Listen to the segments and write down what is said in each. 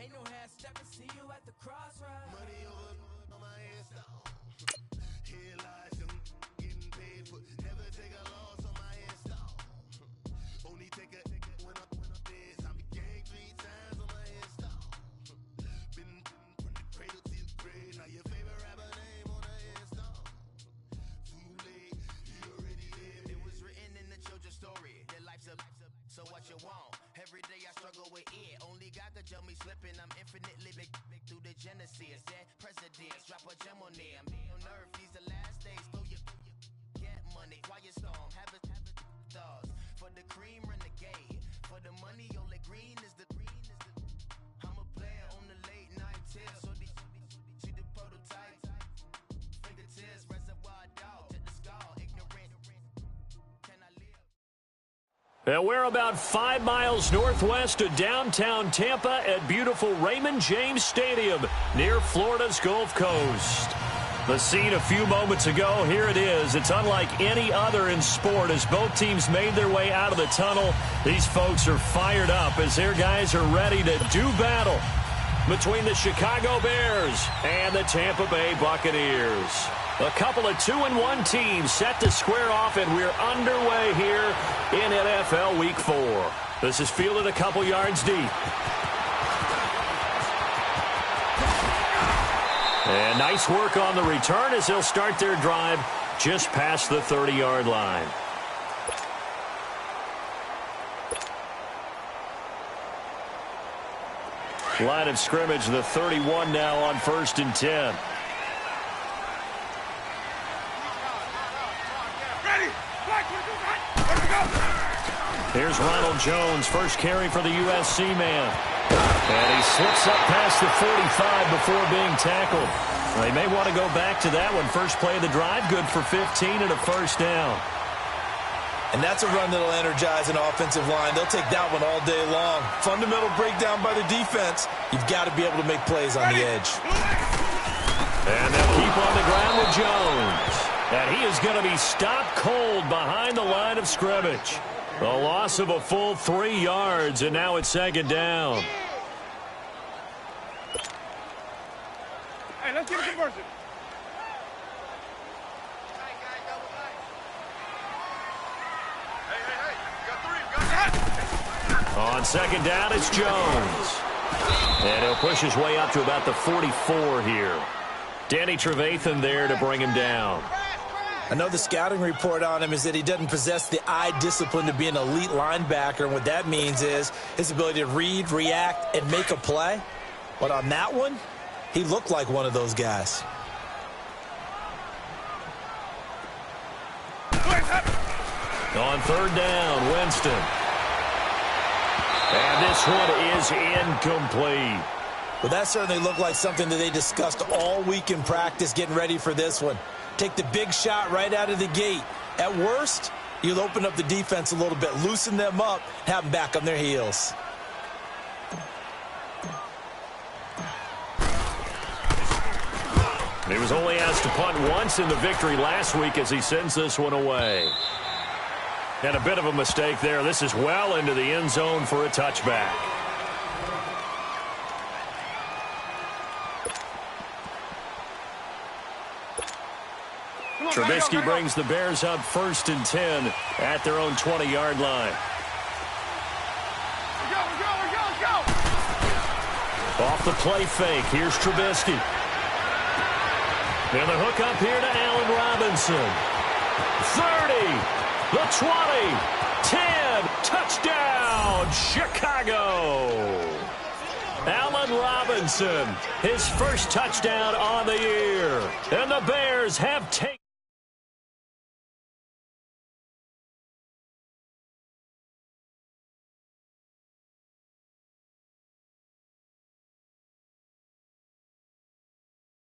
Ain't no half stepping, see you at the crossroads. Money over on my headstone. Here lies them getting paid for. Never take a loss on my headstone. Only take a when I'm dead. I be gang 3 times on my headstone. Been from the cradle to the grave. Now your favorite rapper name on a headstone. Too late, you already lived. It was written in the children's story. Their life's a so what you want? Every day I struggle with it. Only God could jump me slipping. I'm infinitely big through the genesis. Dead presidents, drop a gem on them. On earth, these the last days. Throw your get money, quiet storm. Have a stars for the cream renegade. For the money, only green is the. I'm a player on the late night tips. So see the prototype. Fingertips, reservoir dog. Check the skull, ignorant. Can I live? And we're about 5 miles northwest of downtown Tampa at beautiful Raymond James Stadium near Florida's Gulf Coast. The scene a few moments ago, here it is. It's unlike any other in sport as both teams made their way out of the tunnel. These folks are fired up as their guys are ready to do battle between the Chicago Bears and the Tampa Bay Buccaneers. A couple of 2-1 teams set to square off, and we're underway here in NFL Week 4. This is fielded a couple yards deep. And nice work on the return as they'll start their drive just past the 30-yard line. Line of scrimmage, the 31 now on 1st and 10. Here's Ronald Jones, first carry for the USC man. And he slips up past the 45 before being tackled. They may want to go back to that one. First play of the drive, good for 15 and a first down. And that's a run that'll energize an offensive line. They'll take that one all day long. Fundamental breakdown by the defense. You've got to be able to make plays on the edge. And they'll keep on the ground with Jones. And he is going to be stopped cold behind the line of scrimmage. A loss of a full 3 yards, and now it's second down. Hey, let's get a conversion. On second down, it's Jones. And he'll push his way up to about the 44 here. Danny Trevathan there to bring him down. I know the scouting report on him is that he doesn't possess the eye discipline to be an elite linebacker. And what that means is his ability to read, react, and make a play. But on that one, he looked like one of those guys. On third down, Winston. And this one is incomplete. Well, that certainly looked like something that they discussed all week in practice getting ready for this one. Take the big shot right out of the gate. At worst, you'll open up the defense a little bit, loosen them up, have them back on their heels. He was only asked to punt once in the victory last week as he sends this one away. And a bit of a mistake there. This is well into the end zone for a touchback. Trubisky brings the Bears up 1st and 10 at their own 20-yard line. Let's go. Off the play fake, here's Trubisky. And the hook up here to Allen Robinson. 30, the 20, 10, touchdown, Chicago. Allen Robinson, his first touchdown on the year. And the Bears have taken.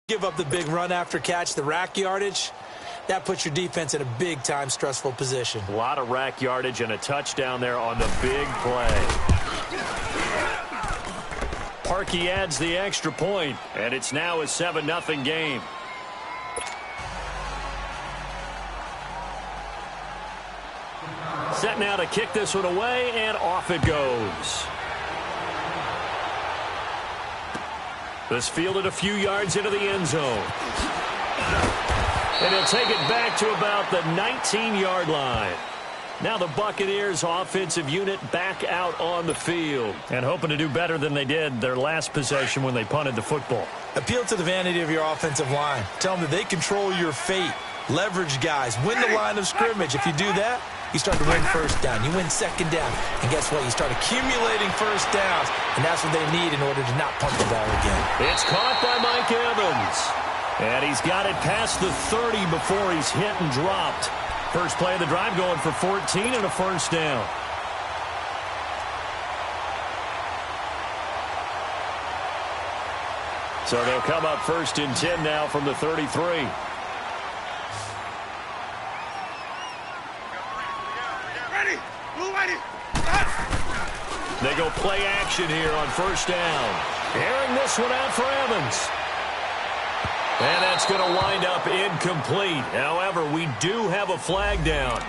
Give up the big run after catch, the rack yardage. That puts your defense in a big-time stressful position. A lot of rack yardage and a touchdown there on the big play. Parkey adds the extra point, and it's now a 7-0 game. Set now to kick this one away, and off it goes. This fielded a few yards into the end zone. And he'll take it back to about the 19-yard line. Now the Buccaneers offensive unit back out on the field and hoping to do better than they did their last possession when they punted the football. Appeal to the vanity of your offensive line. Tell them that they control your fate. Leverage guys. Win the line of scrimmage. If you do that, you start to win first down. You win second down. And guess what? You start accumulating first downs. And that's what they need in order to not punt the ball again. It's caught by Mike Evans. And he's got it past the 30 before he's hit and dropped. First play of the drive going for 14 and a first down. So they'll come up first and 10 now from the 33. They go play action here on first down. Airing this one out for Evans. And that's going to wind up incomplete. However, we do have a flag down.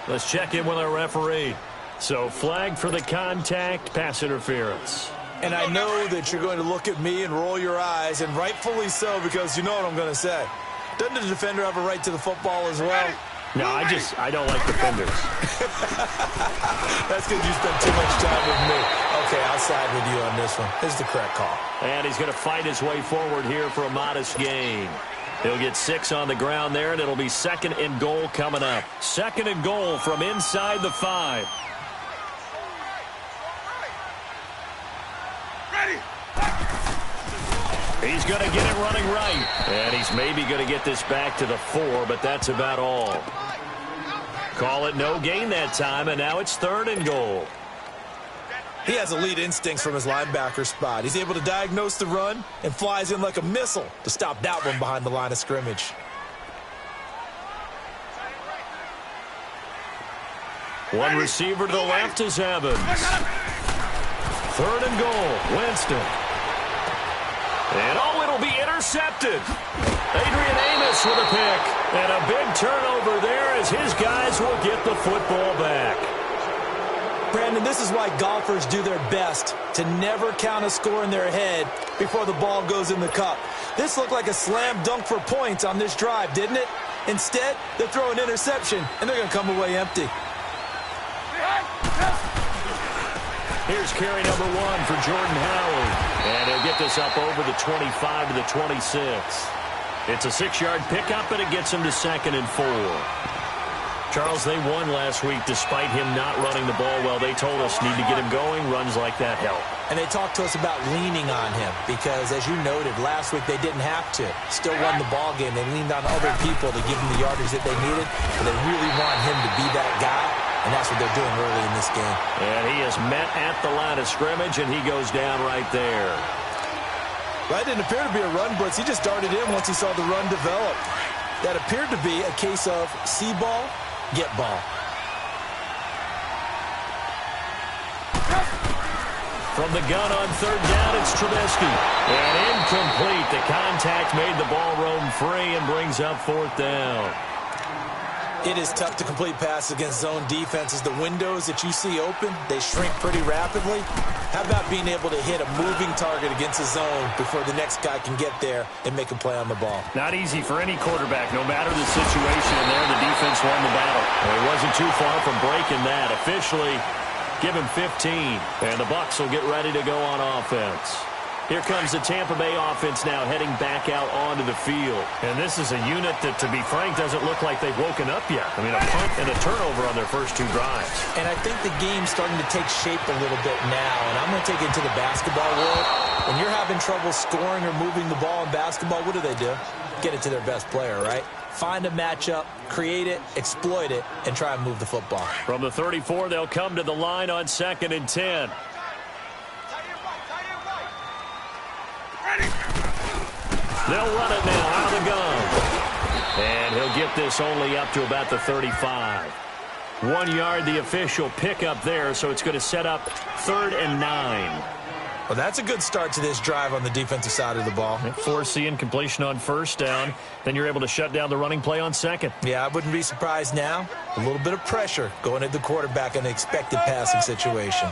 Let's check in with our referee. So flag for the contact, pass interference. And I know that you're going to look at me and roll your eyes, and rightfully so, because you know what I'm going to say. Doesn't the defender have a right to the football as well? No, I don't like defenders. That's because you spent too much time with me. Okay, I'll side with you on this one. This is the correct call. And he's going to fight his way forward here for a modest gain. He'll get 6 on the ground there, and it'll be second and goal coming up. Second and goal from inside the 5. He's going to get it running right. And he's maybe going to get this back to the 4, but that's about all. Call it no gain that time, and now it's third and goal. He has elite instincts from his linebacker spot. He's able to diagnose the run and flies in like a missile to stop that one behind the line of scrimmage. One receiver to the left is Evans. Third and goal, Winston. And it'll be intercepted. Adrian Amos with a pick. And a big turnover there as his guys will get the football back. Brandon, this is why golfers do their best to never count a score in their head before the ball goes in the cup. This looked like a slam dunk for points on this drive, didn't it? Instead, they throw an interception, and they're going to come away empty. Here's carry number 1 for Jordan Howard. And he'll get this up over the 25 to the 26. It's a 6-yard pickup, and it gets him to second and 4. Charles, they won last week despite him not running the ball well. They told us need to get him going. Runs like that help. And they talked to us about leaning on him because, as you noted, last week they didn't have to. Still won the ball game. They leaned on other people to give them the yardage that they needed. But they really want him to be that guy. And that's what they're doing early in this game. And he is met at the line of scrimmage, and he goes down right there. That didn't appear to be a run blitz. He just darted in once he saw the run develop. That appeared to be a case of see ball, get ball. From the gun on third down, it's Trubisky. And incomplete. The contact made the ball roam free and brings up fourth down. It is tough to complete passes against zone defenses. The windows that you see open, they shrink pretty rapidly. How about being able to hit a moving target against a zone before the next guy can get there and make a play on the ball? Not easy for any quarterback, no matter the situation. And there, the defense won the battle. And it wasn't too far from breaking that. Officially, give him 15. And the Bucs will get ready to go on offense. Here comes the Tampa Bay offense now heading back out onto the field. And this is a unit that, to be frank, doesn't look like they've woken up yet. I mean, a punt and a turnover on their first 2 drives. And I think the game's starting to take shape a little bit now. And I'm going to take it to the basketball world. When you're having trouble scoring or moving the ball in basketball, what do? Get it to their best player, right? Find a matchup, create it, exploit it, and try and move the football. From the 34, they'll come to the line on 2nd and 10. They'll run it now out of the gun. And he'll get this only up to about the 35. 1 yard, the official pickup there, so it's going to set up 3rd and 9. Well, that's a good start to this drive on the defensive side of the ball. Forcing completion on first down. Then you're able to shut down the running play on second. Yeah, I wouldn't be surprised now. A little bit of pressure going at the quarterback in the expected passing situation.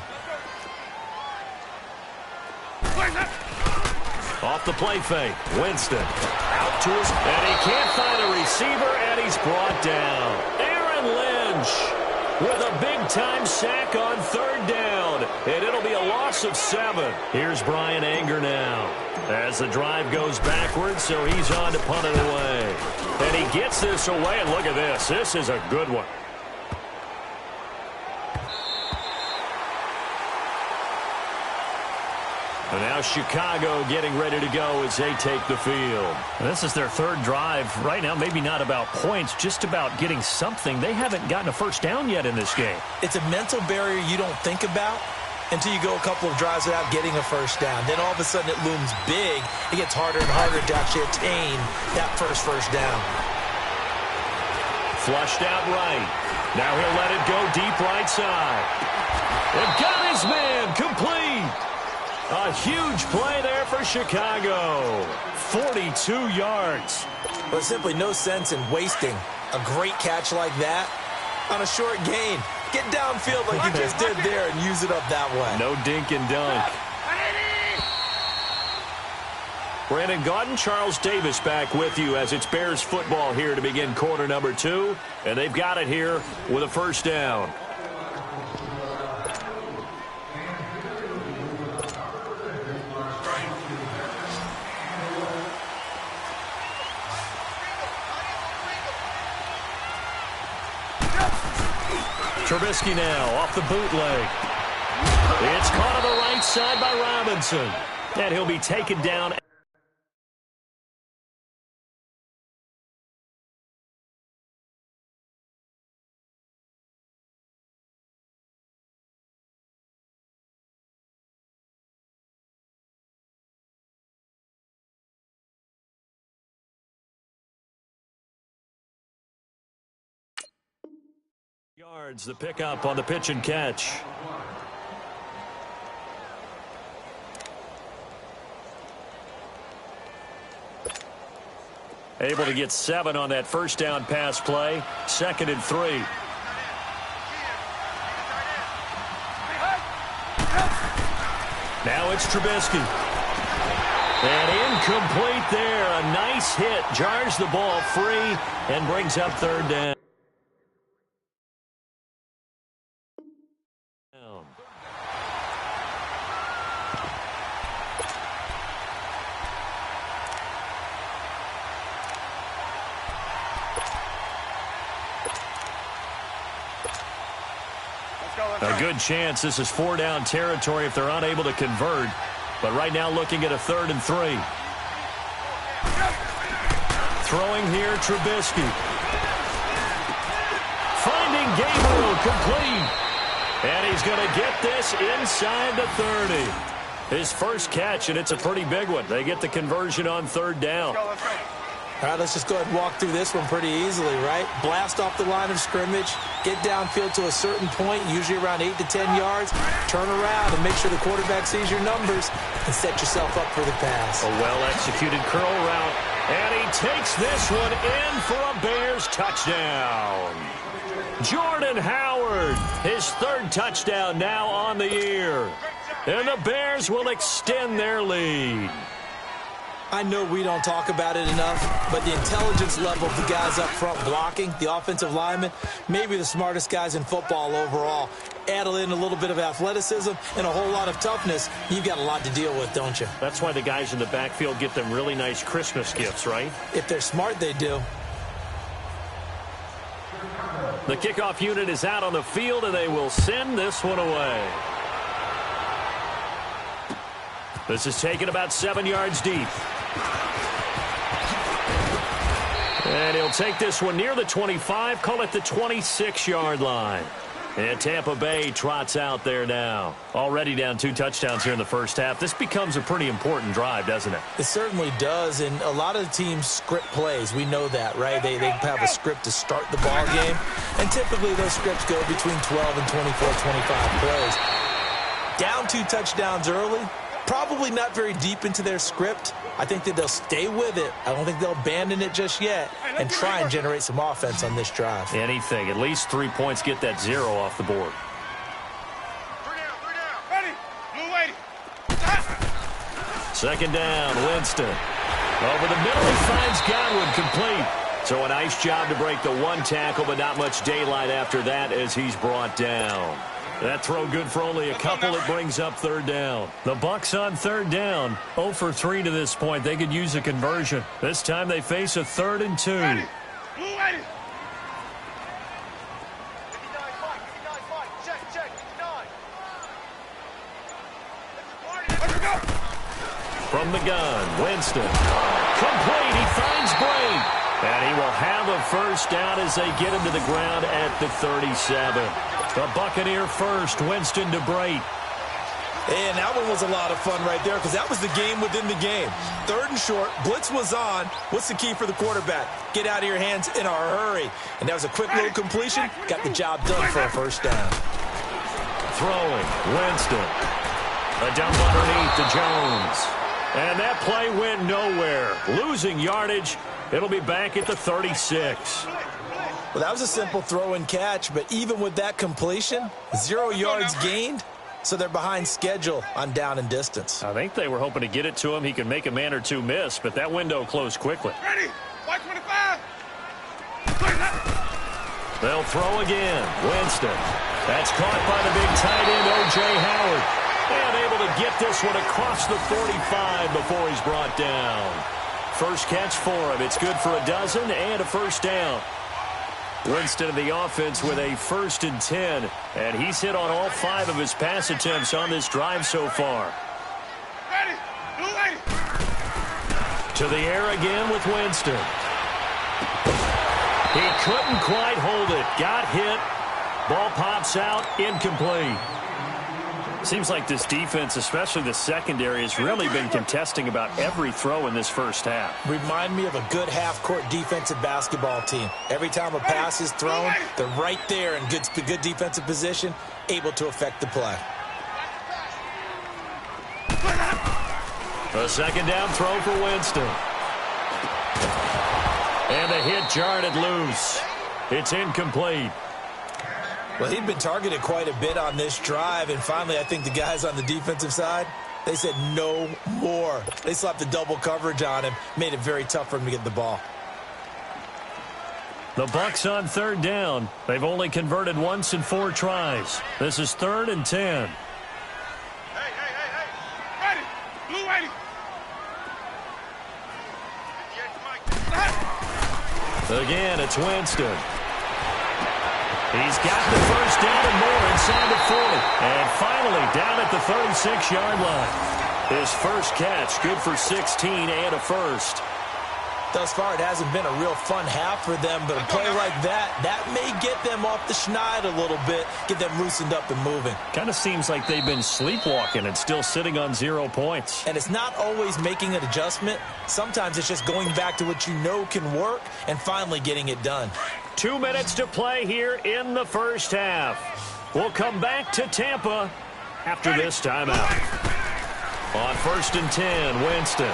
Off the play fake. Winston. Out to his... And he can't find a receiver, and he's brought down. Aaron Lynch with a big-time sack on third down. And it'll be a loss of 7. Here's Brian Anger now. As the drive goes backwards, so he's on to punt it away. And he gets this away, and look at this. This is a good one. And now Chicago getting ready to go as they take the field. This is their third drive. Right now, maybe not about points, just about getting something. They haven't gotten a first down yet in this game. It's a mental barrier you don't think about until you go a couple of drives without getting a first down. Then all of a sudden it looms big. It gets harder and harder to actually attain that first down. Flushed out right. Now he'll let it go deep right side. And got his man complete. A huge play there for Chicago. 42 yards. There's simply no sense in wasting a great catch like that on a short gain. Get downfield like you just did there and use it up that way. No dink and dunk. Brandon Gaudin, Charles Davis back with you as it's Bears football here to begin quarter number 2. And they've got it here with a first down. Trubisky now off the bootleg. It's caught on the right side by Robinson. And he'll be taken down. Yards, the pickup on the pitch and catch. Able to get 7 on that first down pass play. 2nd and 3. Now it's Trubisky. And incomplete there. A nice hit. Jars the ball free and brings up 3rd down. A good chance this is 4-down territory if they're unable to convert. But right now looking at a 3rd and 3. Throwing here, Trubisky. Finding Gabriel complete. And he's going to get this inside the 30. His first catch, and it's a pretty big one. They get the conversion on 3rd down. All right, let's just go ahead and walk through this one pretty easily, right? Blast off the line of scrimmage, get downfield to a certain point, usually around 8 to 10 yards, turn around and make sure the quarterback sees your numbers and set yourself up for the pass. A well-executed curl route, and he takes this one in for a Bears touchdown. Jordan Howard, his 3rd touchdown now on the year. And the Bears will extend their lead. I know we don't talk about it enough, but the intelligence level of the guys up front blocking, the offensive linemen, maybe the smartest guys in football overall. Add in a little bit of athleticism and a whole lot of toughness, you've got a lot to deal with, don't you? That's why the guys in the backfield get them really nice Christmas gifts, right? If they're smart, they do. The kickoff unit is out on the field, and they will send this one away. This is taken about 7 yards deep. And he'll take this one near the 25, call it the 26-yard line. And Tampa Bay trots out there now. Already down 2 touchdowns here in the first half. This becomes a pretty important drive, doesn't it? It certainly does, and a lot of the teams script plays. We know that, right? They have a script to start the ball game, and typically those scripts go between 12 and 24, 25 plays. Down 2 touchdowns early, probably not very deep into their script. I think that they'll stay with it. I don't think they'll abandon it just yet and try and generate some offense on this drive. Anything. At least 3 points, get that 0 off the board. 3 down. Ready. Blue lady. Second down, Winston. Over the middle, he finds Godwin, complete. So a nice job to break the one tackle, but not much daylight after that as he's brought down. That throw good for only a couple. It brings up third down. The Bucs on third down. 0 for 3 to this point. They could use a conversion. This time they face a 3rd and 2. Ready. Blue ready. From the gun, Winston. Complete. He finds Bray. And he will have a first down as they get him to the ground at the 37. The Buccaneer first, Winston to Bray. And that one was a lot of fun right there because that was the game within the game. 3rd and short, blitz was on. What's the key for the quarterback? Get out of your hands in a hurry. And that was a quick little completion. Got the job done for a first down. Throwing, Winston. A dump underneath to Jones. And that play went nowhere. Losing yardage. It'll be back at the 36. Well, that was a simple throw and catch, but even with that completion, 0 yards gained, so they're behind schedule on down and distance. I think they were hoping to get it to him. He could make a man or two miss, but that window closed quickly. Ready. White 25. They'll throw again. Winston. That's caught by the big tight end, O.J. Howard. And able to get this one across the 45 before he's brought down. First catch for him. It's good for a dozen and a first down. Winston of the offense with a 1st and 10. And he's hit on all 5 of his pass attempts on this drive so far. Ready. Blue ready. To the air again with Winston. He couldn't quite hold it. Got hit. Ball pops out. Incomplete. Seems like this defense, especially the secondary, has really been contesting about every throw in this first half. Remind me of a good half-court defensive basketball team. Every time a pass is thrown, they're right there in good defensive position, able to affect the play. A second down throw for Winston. And the hit jarred it loose. It's incomplete. Well, he'd been targeted quite a bit on this drive, and finally I think the guys on the defensive side, they said no more. They slapped the double coverage on him, made it very tough for him to get the ball. The Bucs on third down. They've only converted once in 4 tries. This is 3rd and 10. Hey. Ready. Blue ready. Again, it's Winston. He's got the first down and more inside the 40. And finally down at the 36-yard line. His first catch, good for 16 and a first. Thus far, it hasn't been a real fun half for them, but a play like that may get them off the schneid a little bit, get them loosened up and moving. Kind of seems like they've been sleepwalking and still sitting on 0 points. And it's not always making an adjustment. Sometimes it's just going back to what you know can work and finally getting it done. 2 minutes to play here in the first half. We'll come back to Tampa after this timeout. On 1st and 10, Winston.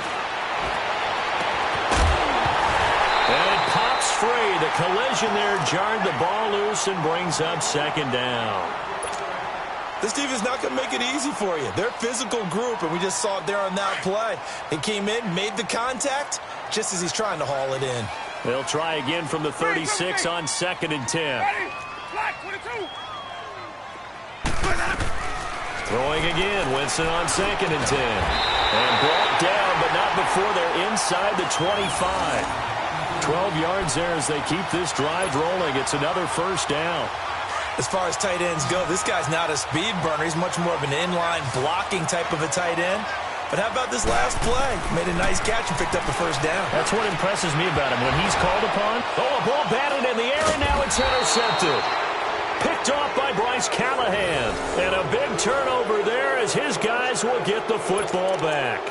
And it pops free. The collision there jarred the ball loose and brings up 2nd down. This team is not going to make it easy for you. They're a physical group, and we just saw it there on that play. They came in, made the contact, just as he's trying to haul it in. They'll try again from the 36 on 2nd and 10. Ready. Black 22. Throwing again, Winston on 2nd and 10. And brought down, but not before they're inside the 25. 12 yards there as they keep this drive rolling. It's another first down. As far as tight ends go, this guy's not a speed burner. He's much more of an inline blocking type of a tight end. But how about this last play? Made a nice catch and picked up the first down. That's what impresses me about him. When he's called upon, a ball batted in the air, and now it's intercepted. Picked off by Bryce Callahan. And a big turnover there as his guys will get the football back.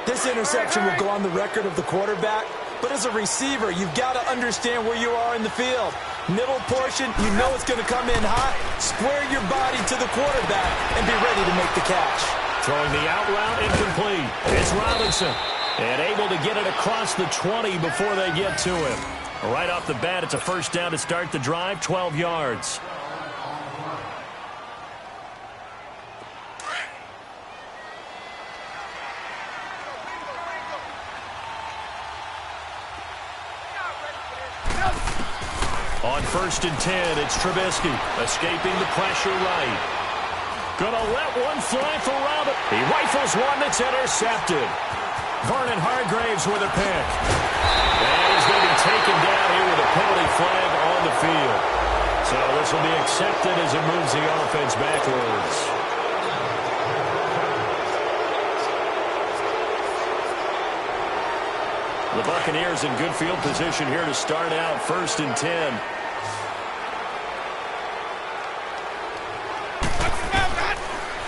This interception will go on the record of the quarterback. But as a receiver, you've got to understand where you are in the field. Middle portion, you know it's going to come in hot. Square your body to the quarterback and be ready to make the catch. Throwing the out route, incomplete. It's Robinson. And able to get it across the 20 before they get to him. Right off the bat, it's a first down to start the drive, 12 yards. On 1st and 10, it's Trubisky escaping the pressure right. Gonna let one fly for Robert. He rifles one that's intercepted. Vernon Hargraves with a pick. And he's going to be taken down here with a penalty flag on the field. So this will be accepted as it moves the offense backwards. The Buccaneers in good field position here to start out 1st and 10.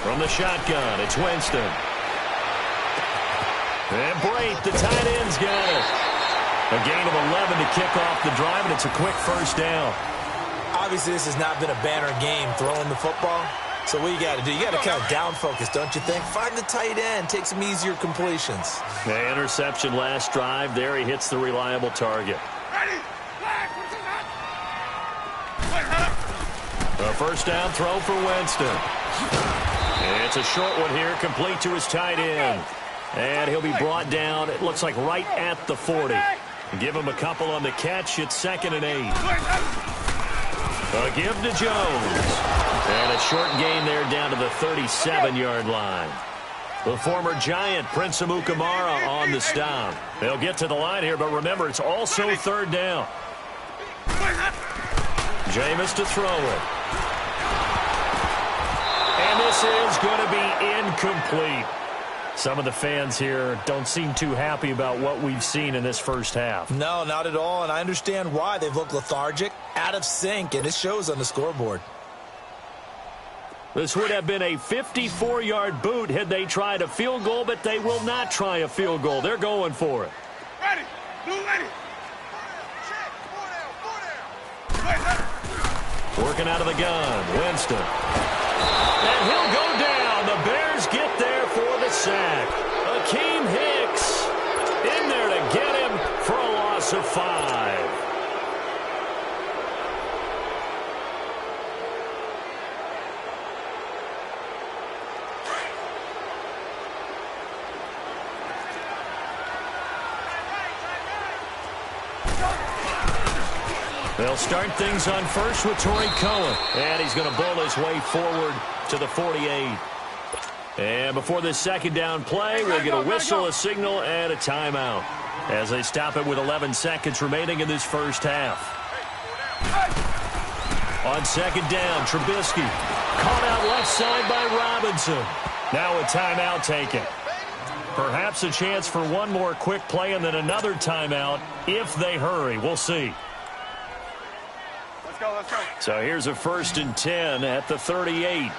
From the shotgun, it's Winston. And Brate, the tight end's got it. A gain of 11 to kick off the drive, and it's a quick first down. Obviously, this has not been a banner game throwing the football. So what you got to do, you got to kind of down focus, don't you think? Find the tight end, take some easier completions. The interception last drive. There he hits the reliable target. A first down throw for Winston. It's a short one here, complete to his tight end. And he'll be brought down, it looks like right at the 40. Give him a couple on the catch. It's 2nd and 8. A give to Jones. And a short gain there down to the 37-yard line. The former Giant, Prince Amukamara, on the stop. They'll get to the line here, but remember, it's also 3rd down. Jameis to throw it. And this is going to be incomplete. Some of the fans here don't seem too happy about what we've seen in this first half. No, not at all, and I understand why. They've looked lethargic, out of sync, and it shows on the scoreboard. This would have been a 54-yard boot had they tried a field goal, but they will not try a field goal. They're going for it. Ready. Blue lady. Working out of the gun, Winston. And he'll go down. The Bears get there for the sack. Akeem Hicks in there to get him for a loss of 5. They'll start things on first with Torrey Cohen. And he's going to bowl his way forward to the 48. And before this second down play, we'll get a whistle, a signal, and a timeout as they stop it with 11 seconds remaining in this first half. On second down, Trubisky caught out left side by Robinson. Now a timeout taken. Perhaps a chance for one more quick play and then another timeout if they hurry. We'll see. Let's go. So here's a 1st and 10 at the 38.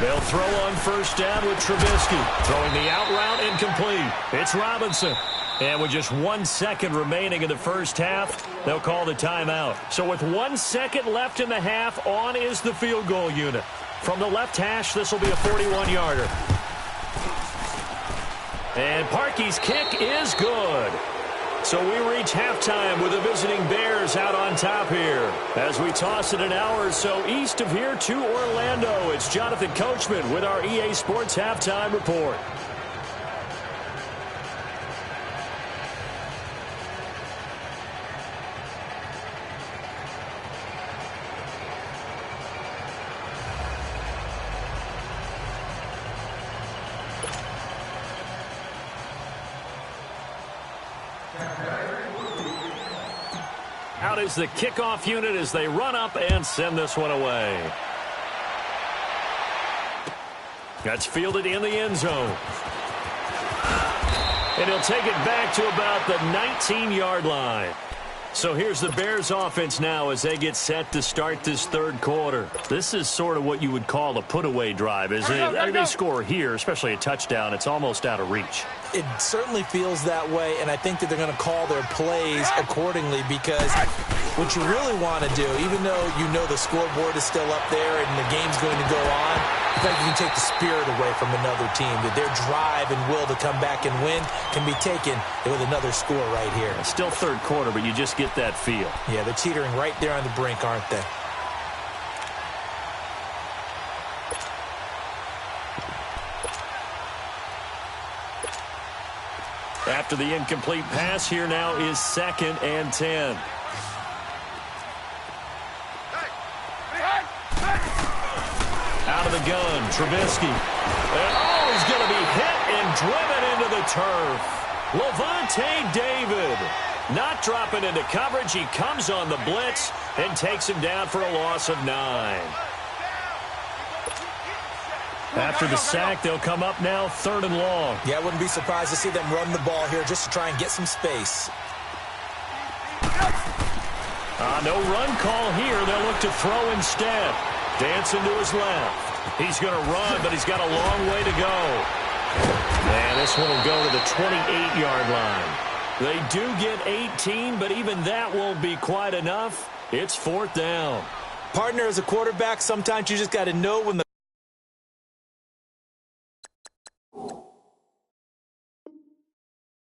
They'll throw on first down with Trubisky. Throwing the out route incomplete. It's Robinson. And with just 1 second remaining in the first half, they'll call the timeout. So with 1 second left in the half, on is the field goal unit. From the left hash, this will be a 41-yarder. And Parkey's kick is good. So we reach halftime with the visiting Bears out on top here. As we toss it an hour or so east of here to Orlando, it's Jonathan Coachman with our EA Sports Halftime Report. Out is the kickoff unit as they run up and send this one away. That's fielded in the end zone. And he'll take it back to about the 19-yard line. So here's the Bears offense now as they get set to start this third quarter. This is sort of what you would call a put-away drive, isn't it? They score here, especially a touchdown. It's almost out of reach. It certainly feels that way, and I think that they're going to call their plays accordingly because what you really want to do, even though you know the scoreboard is still up there and the game's going to go on, in fact, you can take the spirit away from another team, that their drive and will to come back and win can be taken with another score right here. It's still third quarter, but you just get that feel. Yeah, they're teetering right there on the brink, aren't they? After the incomplete pass, here now is 2nd and 10. Out of the gun, Trubisky. And, he's going to be hit and driven into the turf. Levante David not dropping into coverage. He comes on the blitz and takes him down for a loss of 9. After the sack, they'll come up now 3rd and long. Yeah, I wouldn't be surprised to see them run the ball here just to try and get some space. No run call here. They'll look to throw instead. Dancing to his left. He's going to run, but he's got a long way to go. And this one will go to the 28-yard line. They do get 18, but even that won't be quite enough. It's 4th down. Partner, as a quarterback, sometimes you just got to know when the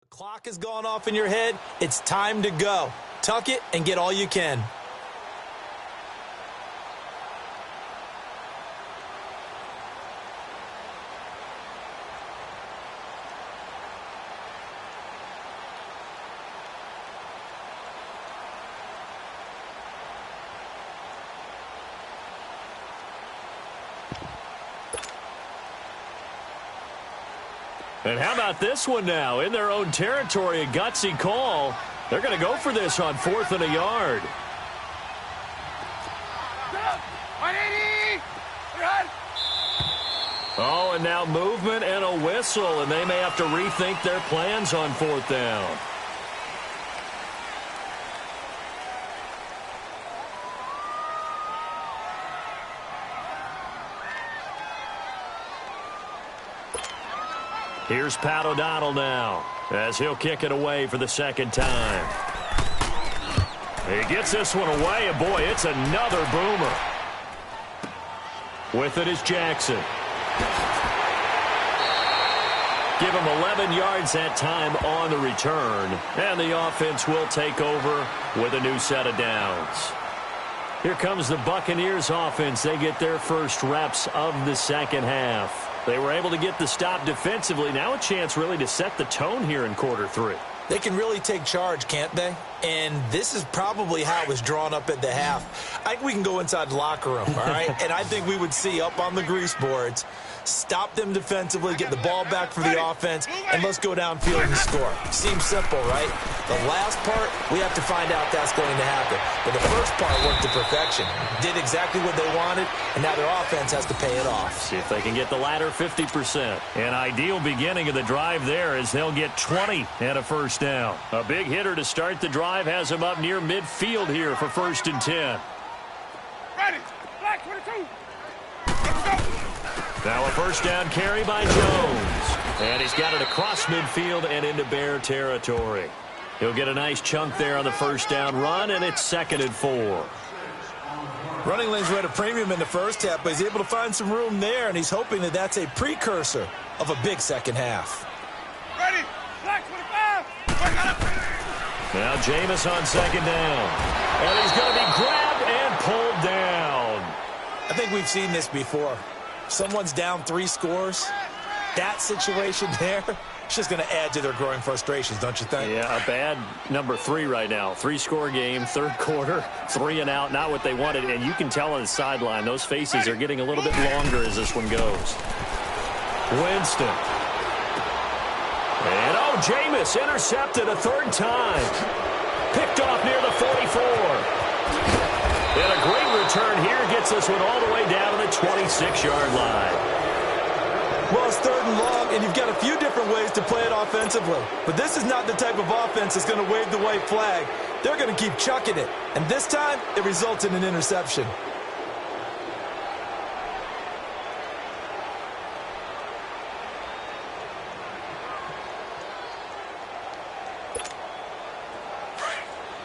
clock has gone off in your head. It's time to go. Tuck it and get all you can. And how about this one now? In their own territory, a gutsy call. They're going to go for this on 4th and a yard. Oh, and now movement and a whistle, and they may have to rethink their plans on 4th down. Here's Pat O'Donnell now, as he'll kick it away for the 2nd time. He gets this one away, and boy, it's another boomer. With it is Jackson. Give him 11 yards that time on the return, and the offense will take over with a new set of downs. Here comes the Buccaneers offense. They get their first reps of the 2nd half. They were able to get the stop defensively. Now a chance really to set the tone here in quarter 3. They can really take charge, can't they? And this is probably how it was drawn up at the half. I think we can go inside the locker room, all right? And I think we would see up on the grease boards, stop them defensively, get the ball back for the offense, and let's go downfield and score. Seems simple, right? The last part, we have to find out that's going to happen. But the first part worked to perfection. Did exactly what they wanted, and now their offense has to pay it off. See if they can get the latter 50%. An ideal beginning of the drive there as they'll get 20 and a first down. A big hitter to start the drive has him up near midfield here for 1st and 10. Ready. Black 22. Now a first down carry by Jones. And he's got it across midfield and into Bear territory. He'll get a nice chunk there on the first down run, and it's 2nd and 4. Running lanes were at a premium in the first half, but he's able to find some room there, and he's hoping that that's a precursor of a big second half. Ready. Black 25. Now Jameis on 2nd down. And he's going to be grabbed and pulled down. I think we've seen this before. Someone's down 3 scores. That situation there, it's just going to add to their growing frustrations, don't you think? Yeah, a bad number 3 right now. 3-score game, 3rd quarter, 3 and out, not what they wanted. And you can tell on the sideline, those faces are getting a little bit longer as this one goes. Winston. And, Jameis intercepted a 3rd time. Picked off near the 44. And a great return here gets this one all the way down to the 26-yard line. Well, it's 3rd and long, and you've got a few different ways to play it offensively. But this is not the type of offense that's going to wave the white flag. They're going to keep chucking it. And this time, it results in an interception.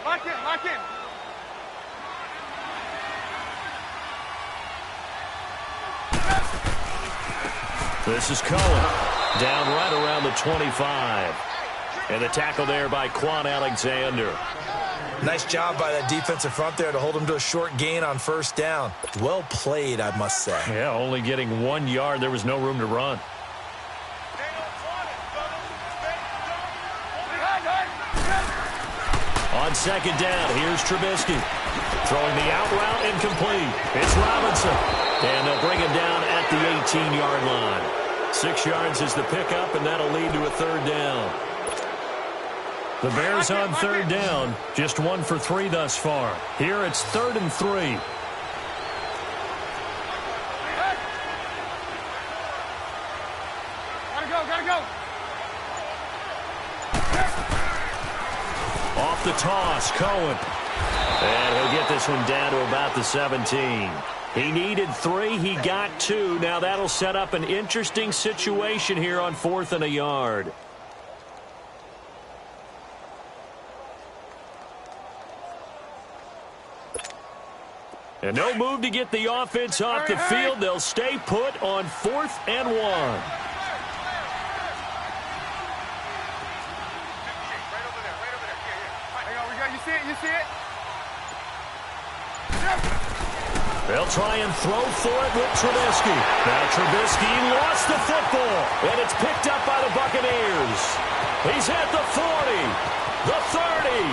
Lock in. This is Cohen, down right around the 25. And the tackle there by Quan Alexander. Nice job by that defensive front there to hold him to a short gain on 1st down. Well played, I must say. Yeah, only getting 1 yard. There was no room to run. On second down, here's Trubisky. Throwing the out route incomplete. It's Robinson. And they'll bring him down at the 18-yard line. 6 yards is the pickup, and that'll lead to a third down. The Bears on third down, just 1 for 3 thus far. Here it's 3rd and 3. Gotta go. Off the toss, Cohen. And he'll get this one down to about the 17. He needed 3, he got 2. Now that'll set up an interesting situation here on 4th and a yard. And no move to get the offense off the field. They'll stay put on 4th and 1. You see it? They'll try and throw for it with Trubisky. Now Trubisky lost the football, and it's picked up by the Buccaneers. He's at the 40, the 30,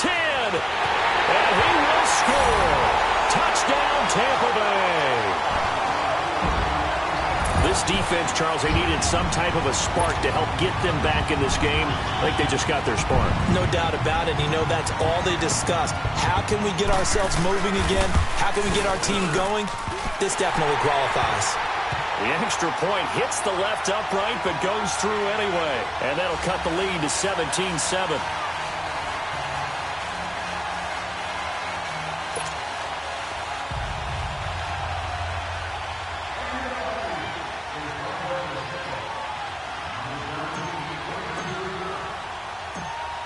10, and he will score. Touchdown, Tampa Bay. This defense, Charles, they needed some type of a spark to help get them back in this game. I think they just got their spark. No doubt about it. You know, that's all they discussed. How can we get ourselves moving again? How can we get our team going? This definitely qualifies. The extra point hits the left upright, but goes through anyway. And that'll cut the lead to 17-7.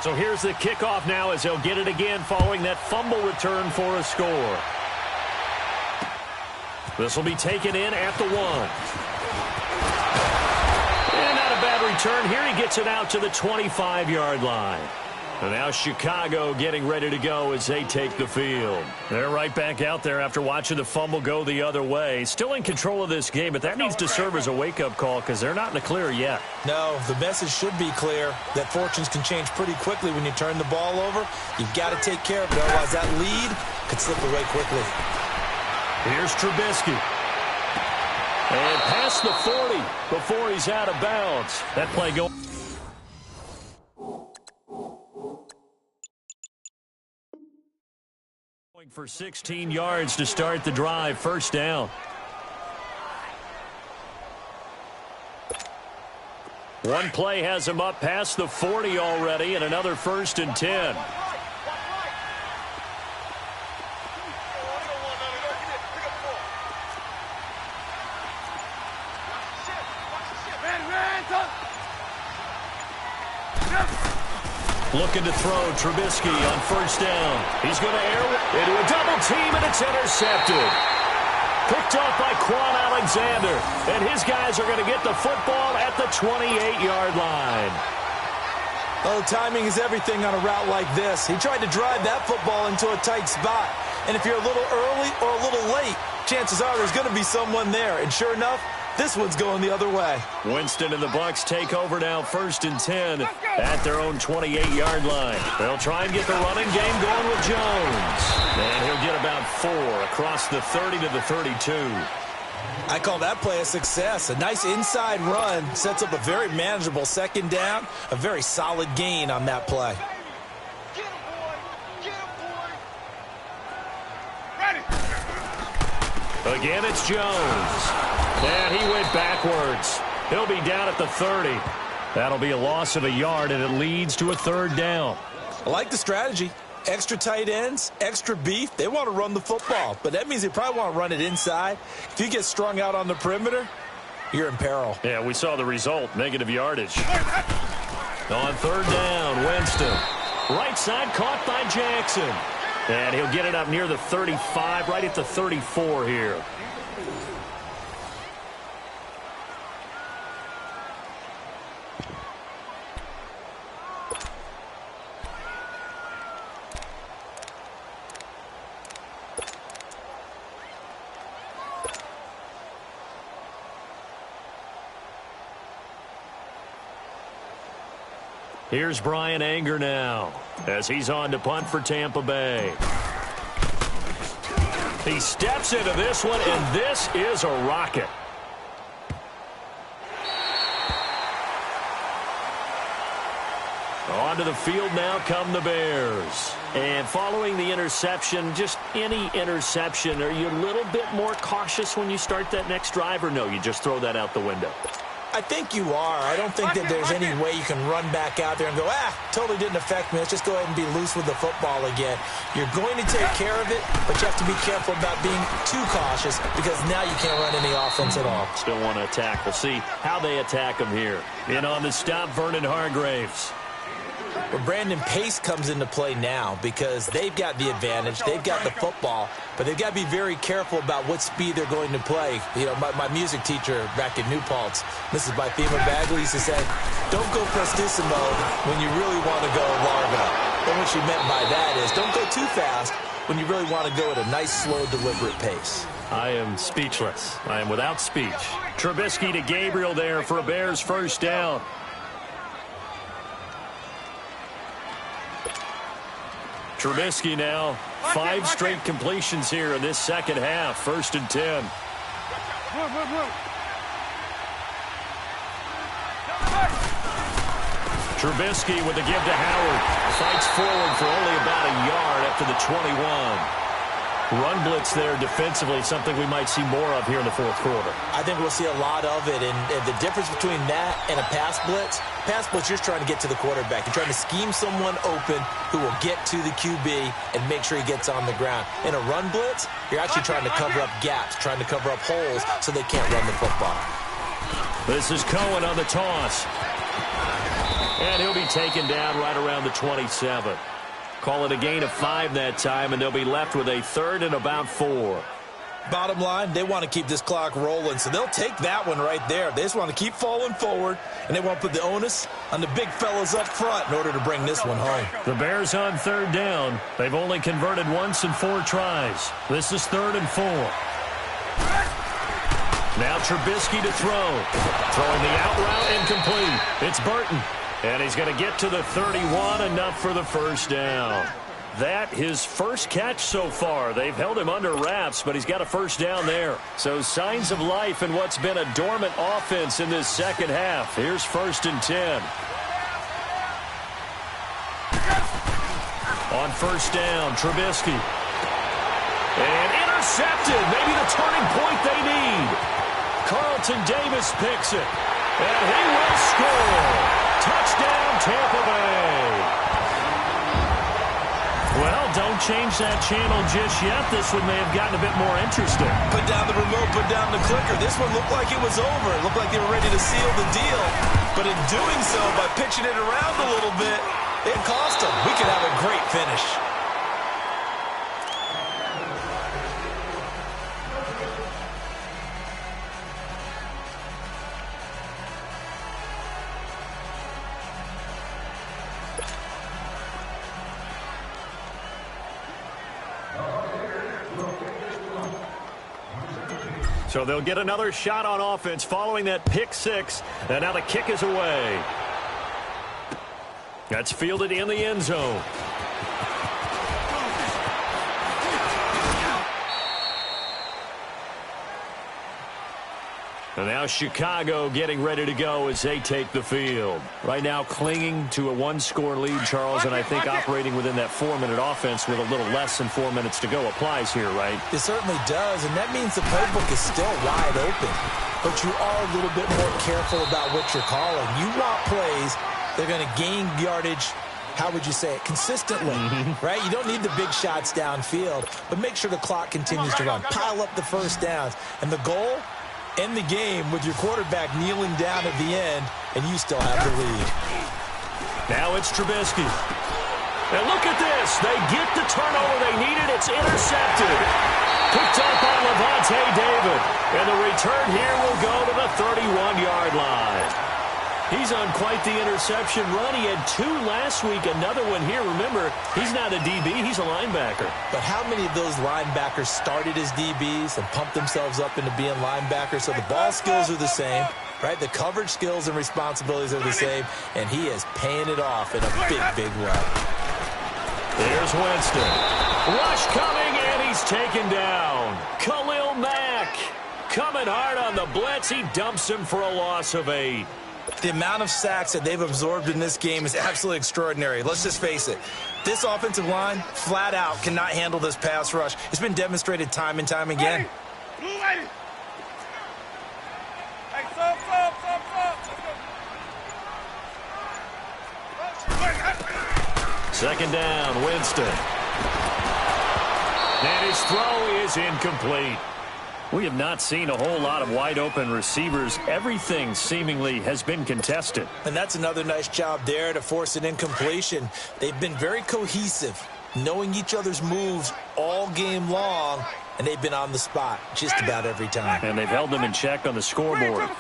So here's the kickoff now as they'll get it again following that fumble return for a score. This will be taken in at the 1. And not a bad return here. He gets it out to the 25-yard line. And now Chicago getting ready to go as they take the field. They're right back out there after watching the fumble go the other way. Still in control of this game, but that needs to serve as a wake-up call because they're not in the clear yet. No, the message should be clear that fortunes can change pretty quickly when you turn the ball over. You've got to take care of it, otherwise that lead could slip away quickly. Here's Trubisky. And past the 40 before he's out of bounds. That play going. For 16 yards to start the drive. First down. One play has him up past the 40 already, and another 1st and 10. Looking to throw, Trubisky on 1st down. He's going to air into a double team, and it's intercepted. Picked off by Quan Alexander, and his guys are going to get the football at the 28-yard line. Well, the timing is everything on a route like this. He tried to drive that football into a tight spot. And if you're a little early or a little late, chances are there's going to be someone there. And sure enough, this one's going the other way. Winston and the Bucs take over now, 1st and 10 at their own 28-yard line. They'll try and get the running game going with Jones. And he'll get about 4 across the 30 to the 32. I call that play a success. A nice inside run sets up a very manageable 2nd down. A very solid gain on that play. Get him, boy. Get him, boy. Ready. Again, it's Jones. And he went backwards. He'll be down at the 30. That'll be a loss of a yard, and it leads to a 3rd down. I like the strategy. Extra tight ends, extra beef. They want to run the football, but that means they probably want to run it inside. If you get strung out on the perimeter, you're in peril. Yeah, we saw the result, negative yardage. On 3rd down, Winston. Right side caught by Jackson. And he'll get it up near the 35, right at the 34 here. Here's Brian Anger now as he's on to punt for Tampa Bay. He steps into this one, and this is a rocket. Onto the field now come the Bears. And following the interception, just any interception, are you a little bit more cautious when you start that next drive, or no, you just throw that out the window? I think you are. I don't think that there's any way you can run back out there and go, totally didn't affect me. Let's just go ahead and be loose with the football again. You're going to take care of it, but you have to be careful about being too cautious because now you can't run any offense at all. Still want to attack. We'll see how they attack him here. In on the stop, Vernon Hargraves. Well, Brandon, pace comes into play now because they've got the advantage. They've got the football, but they've got to be very careful about what speed they're going to play. You know, my music teacher back in New Paltz, Mrs. Bythema Bagley, used to say, don't go prestissimo when you really want to go largo. And what she meant by that is don't go too fast when you really want to go at a nice, slow, deliberate pace. I am speechless. I am without speech. Trubisky to Gabriel there for a Bears first down. Trubisky now, 5 straight completions here in this second half. 1st and 10. Trubisky with the give to Howard. Fights forward for only about a yard after the 21. Run blitz there defensively, something we might see more of here in the fourth quarter. I think we'll see a lot of it, and the difference between that and a pass blitz, you're trying to get to the quarterback. You're trying to scheme someone open who will get to the QB and make sure he gets on the ground. In a run blitz, you're actually trying to cover up gaps, trying to cover up holes so they can't run the football. This is Cohen on the toss. And he'll be taken down right around the 27. Call it a gain of 5 that time, and they'll be left with a 3rd and about 4. Bottom line, they want to keep this clock rolling, so they'll take that one right there. They just want to keep falling forward, and they want to put the onus on the big fellas up front in order to bring this one home. The Bears on 3rd down. They've only converted once in 4 tries. This is 3rd and 4. Now Trubisky to throw. Throwing the out route incomplete. It's Burton. And he's going to get to the 31, enough for the first down. That his first catch so far. They've held him under wraps, but he's got a first down there. So signs of life in what's been a dormant offense in this second half. Here's 1st and 10. On 1st down, Trubisky. And intercepted. Maybe the turning point they need. Carlton Davis picks it. And he will score. Touchdown, Tampa Bay. Well, don't change that channel just yet. This one may have gotten a bit more interesting. Put down the remote, put down the clicker. This one looked like it was over. It looked like they were ready to seal the deal. But in doing so, by pitching it around a little bit, it cost them. We could have a great finish. So they'll get another shot on offense following that pick 6. And now the kick is away. That's fielded in the end zone. And now Chicago getting ready to go as they take the field. Right now clinging to a 1-score lead, Charles, and I think operating within that 4-minute offense with a little less than 4 minutes to go applies here, right? It certainly does, and that means the playbook is still wide open. But you are a little bit more careful about what you're calling. You want plays that are going to gain yardage, how would you say it, consistently, right? You don't need the big shots downfield, but make sure the clock continues to run. Pile up the first downs. And the goal? End the game with your quarterback kneeling down at the end, and you still have the lead. Now it's Trubisky. And look at this. They get the turnover they needed. It's intercepted. Picked up on Levante David. And the return here will go to the 31-yard line. He's on quite the interception run. He had 2 last week, another one here. Remember, he's not a DB, he's a linebacker. But how many of those linebackers started as DBs and pumped themselves up into being linebackers? So the ball skills are the same. right? The coverage skills and responsibilities are the same, and he is paying it off in a big, big way. There's Winston. Rush coming, and he's taken down. Khalil Mack coming hard on the blitz. He dumps him for a loss of 8. The amount of sacks that they've absorbed in this game is absolutely extraordinary. Let's just face it. This offensive line, flat out, cannot handle this pass rush. It's been demonstrated time and time again. Hey, stop. Second down, Winston. And his throw is incomplete. We have not seen a whole lot of wide-open receivers. Everything seemingly has been contested. And that's another nice job there to force an incompletion. They've been very cohesive, knowing each other's moves all game long, and they've been on the spot just about every time. And they've held them in check on the scoreboard.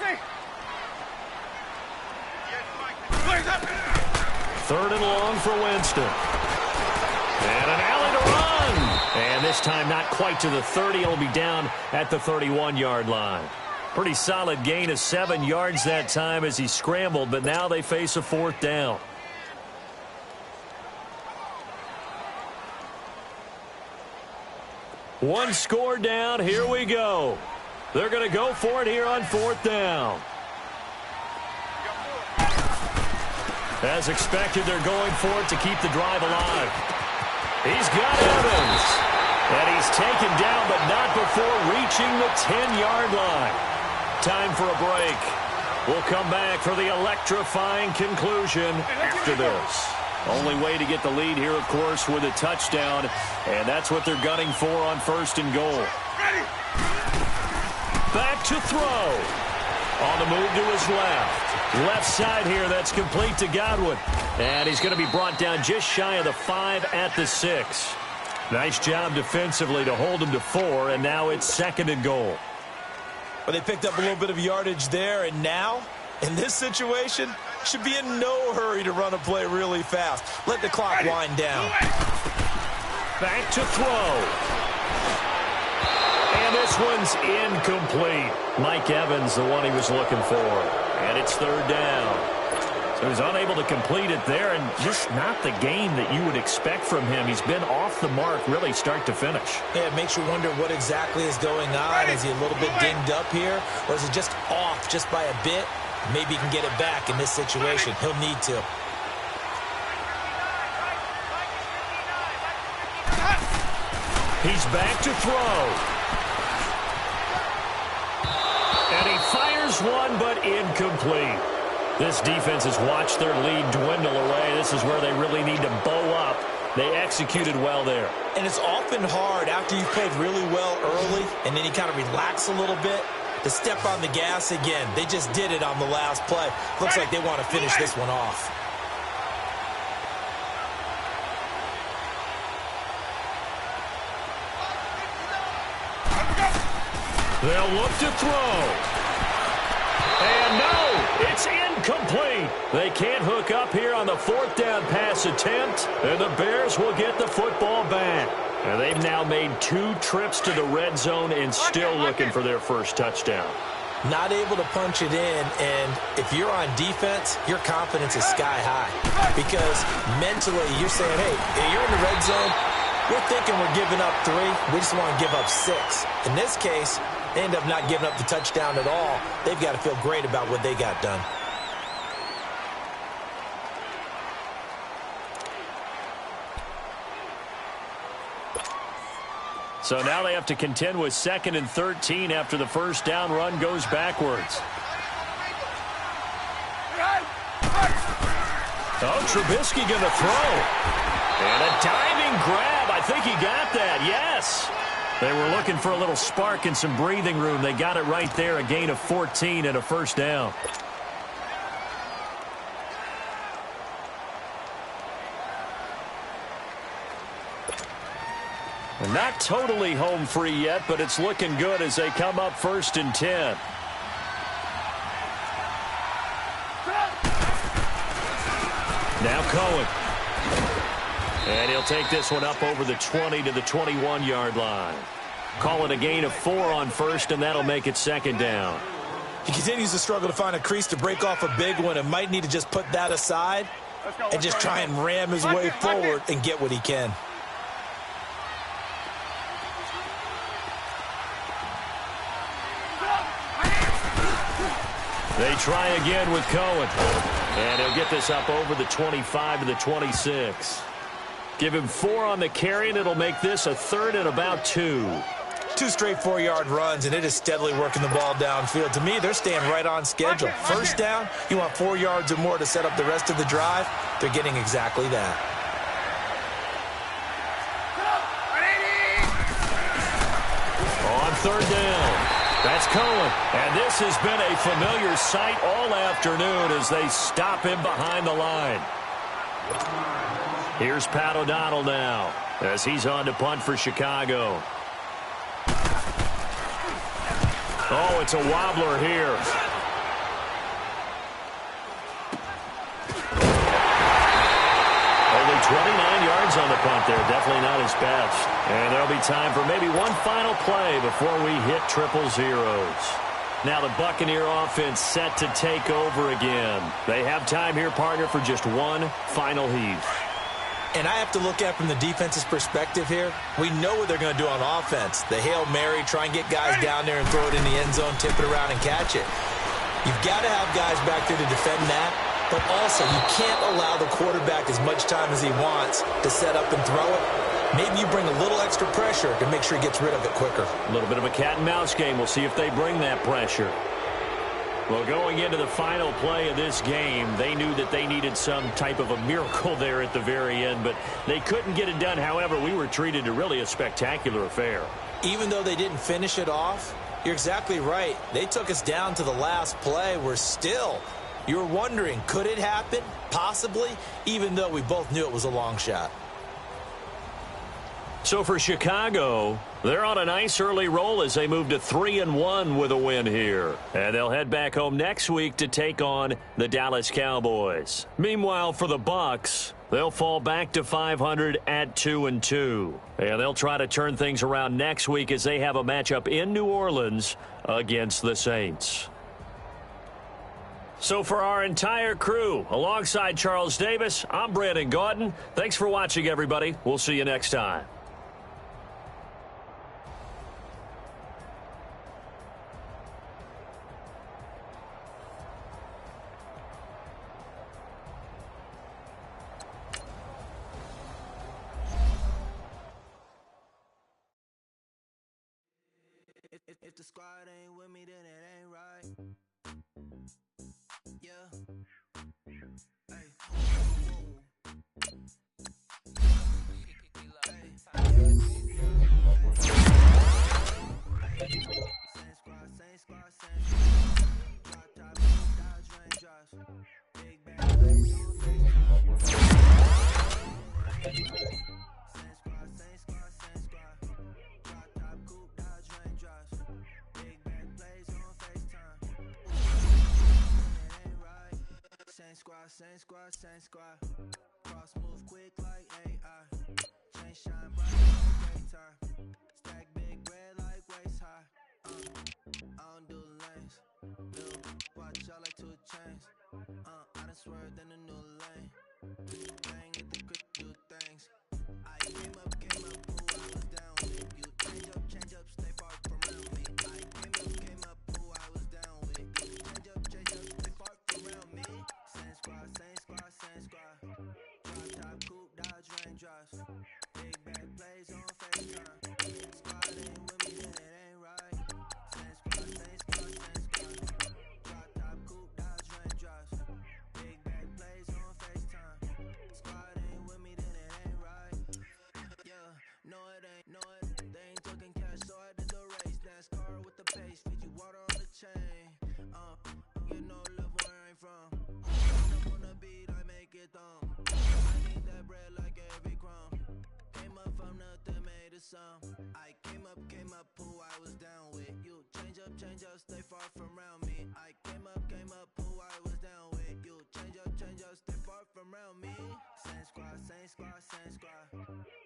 Third and long for Winston. And an alley to run. And this time not quite to the 30. He'll be down at the 31-yard line. Pretty solid gain of 7 yards that time as he scrambled, but now they face a 4th down. One score down. Here we go. They're going to go for it here on 4th down. As expected, they're going for it to keep the drive alive. He's got Evans. And he's taken down, but not before reaching the 10-yard line. Time for a break. We'll come back for the electrifying conclusion after this. Only way to get the lead here, of course, with a touchdown. And that's what they're gunning for on 1st and goal. Back to throw. On the move to his left. Left side here, that's complete to Godwin. And he's going to be brought down just shy of the 5 at the 6. Nice job defensively to hold him to 4, and now it's 2nd and goal. Well, they picked up a little bit of yardage there, and now, in this situation, should be in no hurry to run a play really fast. Let the clock wind down. Back to throw. And this one's incomplete. Mike Evans, the one he was looking for. And it's 3rd down. So he's unable to complete it there, and just not the game that you would expect from him. He's been off the mark really start to finish. Yeah, it makes you wonder what exactly is going on. Is he a little bit dinged up here, or is it just off just by a bit? Maybe he can get it back in this situation. He'll need to. He's back to throw. And he fires one, but incomplete. This defense has watched their lead dwindle away. This is where they really need to bow up. They executed well there. And it's often hard after you've played really well early and then you kind of relax a little bit to step on the gas again. They just did it on the last play. Looks like they want to finish this one off. They'll look to throw. And no, it's incomplete. They can't hook up here on the 4th down pass attempt, and the Bears will get the football back. And they've now made 2 trips to the red zone and still looking for their first touchdown. Not able to punch it in, and if you're on defense, your confidence is sky high. Because mentally, you're saying, hey, you're in the red zone, we're thinking we're giving up 3, we just want to give up 6. In this case, they end up not giving up the touchdown at all. They've got to feel great about what they got done. So now they have to contend with 2nd and 13 after the first down run goes backwards. Oh, Trubisky going to throw. And a diving grab. I think he got that. Yes. They were looking for a little spark and some breathing room. They got it right there, a gain of 14 and a first down. And not totally home free yet, but it's looking good as they come up 1st and 10. Now Cohen. And he'll take this one up over the 20 to the 21-yard line. Call it a gain of 4 on 1st, and that'll make it 2nd down. He continues to struggle to find a crease to break off a big one and might need to just put that aside and just try and ram his way forward and get what he can. They try again with Cohen. And he'll get this up over the 25 to the 26. Give him 4 on the carry, and it'll make this a 3rd and about 2. 2 straight 4-yard runs, and it is steadily working the ball downfield. To me, they're staying right on schedule. First down, you want 4 yards or more to set up the rest of the drive. They're getting exactly that. On 3rd down, that's Cohen. And this has been a familiar sight all afternoon as they stop him behind the line. Here's Pat O'Donnell now as he's on to punt for Chicago. Oh, it's a wobbler here. Only 29 yards on the punt there. Definitely not his best. And there'll be time for maybe one final play before we hit 000. Now the Buccaneer offense set to take over again. They have time here, partner, for just one final heave. And I have to look at from the defense's perspective here. We know what they're going to do on offense. The Hail Mary, try and get guys down there and throw it in the end zone, tip it around and catch it. You've got to have guys back there to defend that, but also you can't allow the quarterback as much time as he wants to set up and throw it. Maybe you bring a little extra pressure to make sure he gets rid of it quicker. A little bit of a cat and mouse game. We'll see if they bring that pressure. Well, going into the final play of this game, they knew that they needed some type of a miracle there at the very end, but they couldn't get it done. However, we were treated to really a spectacular affair. Even though they didn't finish it off, you're exactly right. They took us down to the last play. We're still, you were wondering, could it happen? Possibly, even though we both knew it was a long shot. So for Chicago, they're on a nice early roll as they move to 3-1 with a win here. And they'll head back home next week to take on the Dallas Cowboys. Meanwhile, for the Bucs, they'll fall back to 500 at 2-2. And they'll try to turn things around next week as they have a matchup in New Orleans against the Saints. So for our entire crew, alongside Charles Davis, I'm Brandon Gaudin. Thanks for watching, everybody. We'll see you next time. If the squad ain't with me, then it ain't right. Yeah. Hey. Same squad. Drop top, dodge, raindrops. Big bang, blaze on face. Same squad. Drop top, coupe, dodge, raindrops. Big bang, blaze on FaceTime. It ain't right. Same squad. Cross move quick like AI. Chain shine bright like daytime. Stack big bread like waist high. I don't do lanes. Watch out like 2 chains. I done swerved in a new lane. Bang at the grip, do things. I came up, who I was down with. You change up, stay far from around me. I came up, who I was down with. You change up, stay far from around me. Same squad. Drop top, coupe, dodge, raindrops. Big bag plays on FaceTime. Squad ain't with me, then it ain't right. Same squad. Drop top, coupe, dodge, raindrops. Big bag plays on FaceTime. Squad ain't with me, then it ain't right. Yeah, no it ain't. They ain't talking cash, so I did the race. NASCAR with the pace, feed you water on the chain. Get no love where I ain't from. Up on the beat, I make it thumb. I need that bread like every crumb. Came up from nothing, made it some. I came up, who I was down with. You change up, stay far from around me. I came up, who I was down with. You change up, stay far from around me. Same squad.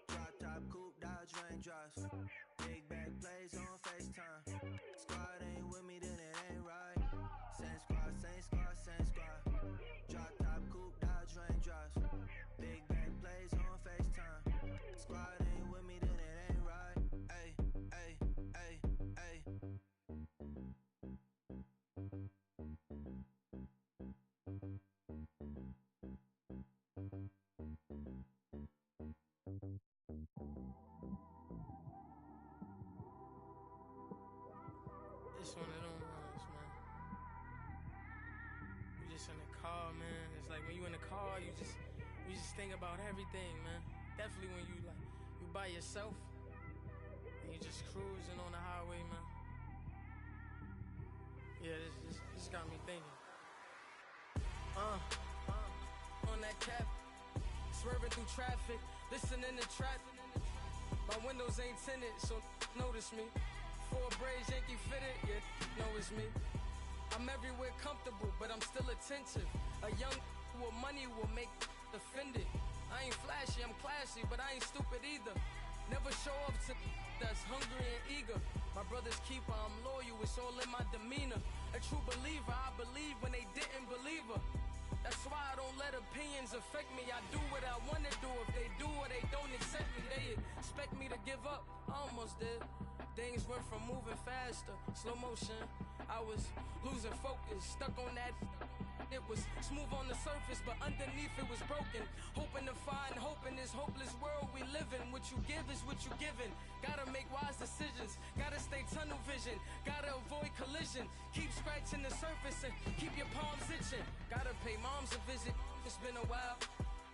Drop top, coupe, dodge, raindrops. Big bag plays on FaceTime. Squad ain't with me, then it ain't right. like when you in the car, you just think about everything, man. Definitely when you by yourself and you just cruising on the highway, man. Yeah, this got me thinking. On that cap, swerving through traffic, listening to trap. My windows ain't tinted, so notice me. 4 braids, Yankee fitted, yeah, know it's me. I'm everywhere comfortable, but I'm still attentive. A young with money will make offended. I ain't flashy, I'm classy, but I ain't stupid either. Never show up to that's hungry and eager. My brother's keeper, I'm loyal, it's all in my demeanor. A true believer, I believe when they didn't believe her. That's why I don't let opinions affect me. I do what I want to do. If they do or they don't accept me, they expect me to give up. I almost did. Things went from moving faster, slow motion. I was losing focus, stuck on that. It was smooth on the surface, but underneath it was broken. Hoping to find hope in this hopeless world we live in. What you give is what you given. Gotta make wise decisions. Gotta stay tunnel vision. Gotta avoid collision. Keep scratching the surface and keep your palms itching. Gotta pay moms a visit. It's been a while.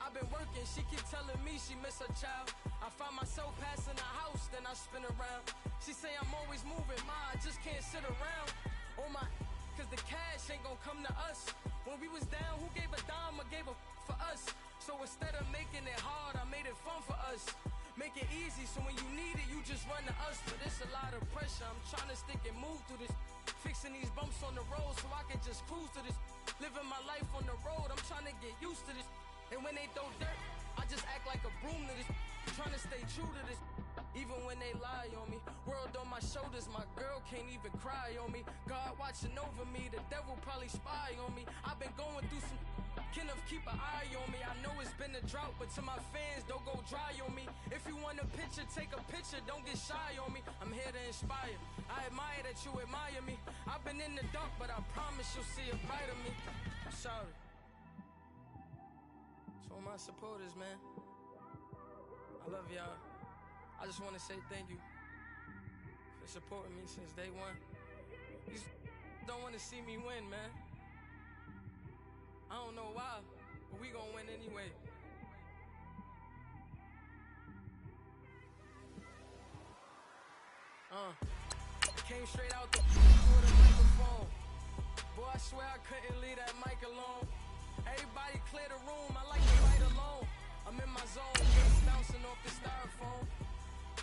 I've been working, she keep telling me she miss her child. I find myself passing the house, then I spin around. She say I'm always moving, ma, I just can't sit around. Oh my, cause the cash ain't gon' come to us. When we was down, who gave a dime or gave a for us? So instead of making it hard, I made it fun for us. Make it easy, so when you need it, you just run to us. But it's a lot of pressure, I'm trying to stick and move through this. Fixing these bumps on the road so I can just cruise to this. Living my life on the road, I'm trying to get used to this. And when they throw dirt, I just act like a broom to this. Trying to stay true to this. Even when they lie on me. World on my shoulders, my girl can't even cry on me. God watching over me, the devil probably spy on me. I've been going through some. Kenneth, keep an eye on me. I know it's been a drought, but to my fans, don't go dry on me. If you want a picture, take a picture, don't get shy on me. I'm here to inspire. I admire that you admire me. I've been in the dark, but I promise you'll see a bright of me. I'm sorry. To all my supporters, man, I love y'all. I just want to say thank you for supporting me since day one. You don't want to see me win, man. I don't know why, but we gonna win anyway. Came straight out the with a microphone. Boy, I swear I couldn't leave that mic alone. Everybody clear the room, I like to write alone. I'm in my zone, just bouncing off the styrofoam.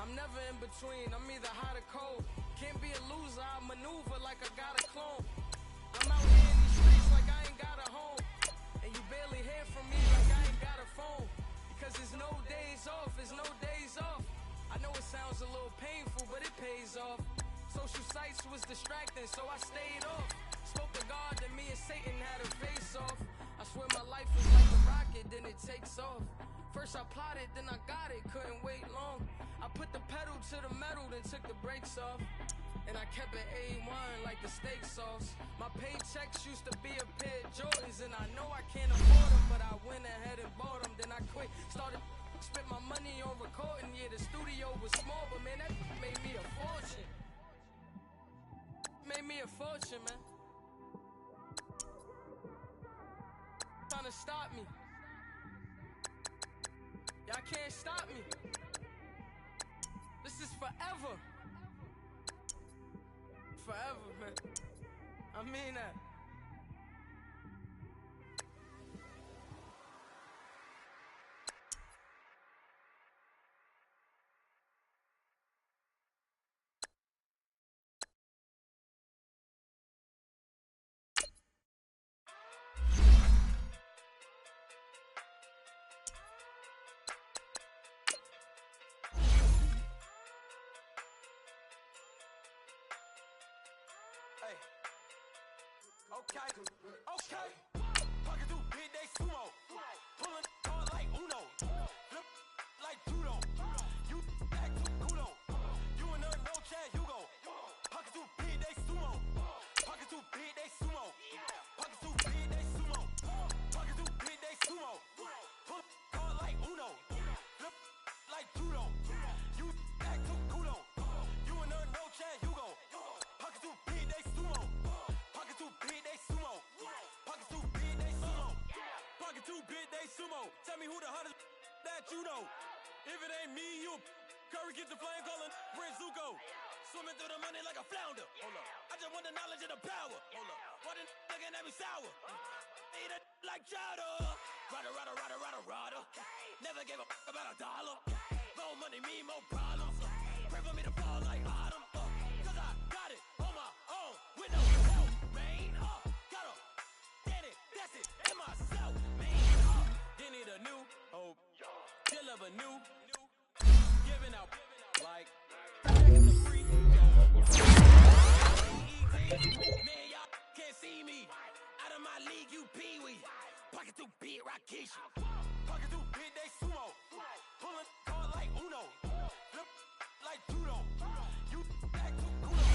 I'm never in between, I'm either hot or cold. Can't be a loser, I maneuver like I got a clone. I'm out here in these streets like I ain't got a home. And you barely hear from me like I ain't got a phone. Because there's no days off, there's no days off. I know it sounds a little painful, but it pays off. Social sites was distracting, so I stayed off. Spoke to God that me and Satan had a face off. I swear my life was like a rocket, then it takes off. First I plotted, then I got it, couldn't wait long. I put the pedal to the metal, then took the brakes off. And I kept it A1 like the steak sauce. My paychecks used to be a pair of Jordans, and I know I can't afford them, but I went ahead and bought them. Then I quit, started spent my money on recording. Yeah, the studio was small, but man, that made me a fortune. Made me a fortune, man. Trying to stop me. Y'all can't stop me. This is forever. Forever, man. I mean that. Okay. Pocket through big, they sumo. Pulling hard like Uno. Flip like judo. You act too culo. You in a no chat, you go. Pocket through big, they sumo. Pocket through big, they sumo. Pocket through big, they sumo. Pocket through big, they sumo. Pull hard like Uno. Flip like judo. You act too culo. You in a no chat, you go. Pocket through big, they sumo. Pocket too big, they sumo. Pockets too big, they sumo. Pockets judo. If it ain't me, you Curry get the flame calling Prince Zuko. Swimming through the money like a flounder. Hold up. I just want the knowledge and the power. Hold up. Why the looking at me sour? Eat it like chowder. Rada. Never gave a about a dollar. More money, me, more problems. Pray for me to fall like autumn. Cause I got it on my own. With no help, man. Got a daddy, that's it, in myself, man. They need a new hope. Still of a new. Giving out like the free. Man, y'all can't see me. Out of my league, you pee-wee. Pocket too big, Rakesh. Pocket too big, they sumo. Pulling card like Uno. Flip like judo. You act too kudo.